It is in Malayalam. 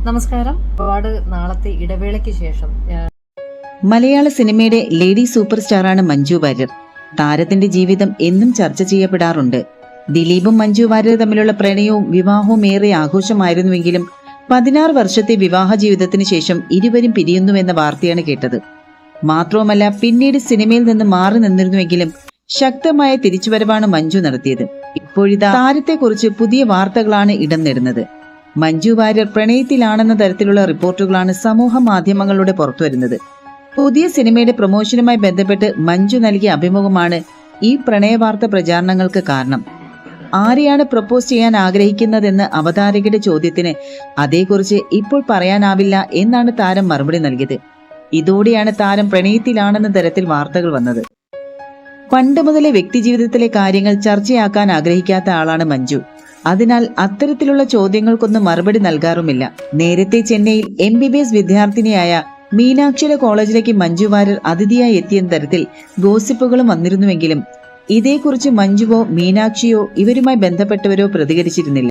നമസ്കാരം. ഒരുപാട് നാളത്തെ ഇടവേളയ്ക്ക് ശേഷം മലയാള സിനിമയുടെ ലേഡി സൂപ്പർ സ്റ്റാറാണ് മഞ്ജു വാര്യർ. താരത്തിന്റെ ജീവിതം എന്നും ചർച്ച ചെയ്യപ്പെടാറുണ്ട്. ദിലീപും മഞ്ജു വാര്യർ തമ്മിലുള്ള പ്രണയവും വിവാഹവും ഏറെ ആഘോഷമായിരുന്നുവെങ്കിലും 16 വർഷത്തെ വിവാഹ ജീവിതത്തിന് ശേഷം ഇരുവരും പിരിയുന്നുവെന്ന വാർത്തയാണ് കേട്ടത്. മാത്രവുമല്ല, പിന്നീട് സിനിമയിൽ നിന്ന് മാറി നിന്നിരുന്നുവെങ്കിലും ശക്തമായ തിരിച്ചുവരവാണ് മഞ്ജു നടത്തിയത്. ഇപ്പോഴിതാ താരത്തെക്കുറിച്ച് പുതിയ വാർത്തകളാണ് ഇടം നേടുന്നത്. മഞ്ജു വാര്യർ പ്രണയത്തിലാണെന്ന തരത്തിലുള്ള റിപ്പോർട്ടുകളാണ് സമൂഹ മാധ്യമങ്ങളിലൂടെ പുറത്തുവരുന്നത്. പുതിയ സിനിമയുടെ പ്രൊമോഷനുമായി ബന്ധപ്പെട്ട് മഞ്ജു നൽകിയ അഭിമുഖമാണ് ഈ പ്രണയവാർത്ത പ്രചാരണങ്ങൾക്ക് കാരണം. ആരെയാണ് പ്രപ്പോസ് ചെയ്യാൻ ആഗ്രഹിക്കുന്നതെന്ന് അവതാരകയുടെ ചോദ്യത്തിന് അതേക്കുറിച്ച് ഇപ്പോൾ പറയാനാവില്ല എന്നാണ് താരം മറുപടി നൽകിയത്. ഇതോടെയാണ് താരം പ്രണയത്തിലാണെന്ന തരത്തിൽ വാർത്തകൾ വന്നത്. പണ്ട് മുതലേ വ്യക്തിജീവിതത്തിലെ കാര്യങ്ങൾ ചർച്ചയാക്കാൻ ആഗ്രഹിക്കാത്ത ആളാണ് മഞ്ജു. അതിനാൽ അത്തരത്തിലുള്ള ചോദ്യങ്ങൾക്കൊന്നും മറുപടി നൽകാറുമില്ല. നേരത്തെ ചെന്നൈയിൽ MBBS വിദ്യാർത്ഥിനിയായ മീനാക്ഷിയുടെ കോളേജിലേക്ക് മഞ്ജു വാര്യർ അതിഥിയായി എത്തിയ തരത്തിൽ ഗോസിപ്പുകളും വന്നിരുന്നുവെങ്കിലും ഇതേക്കുറിച്ച് മഞ്ജുവോ മീനാക്ഷിയോ ഇവരുമായി ബന്ധപ്പെട്ടവരോ പ്രതികരിച്ചിരുന്നില്ല.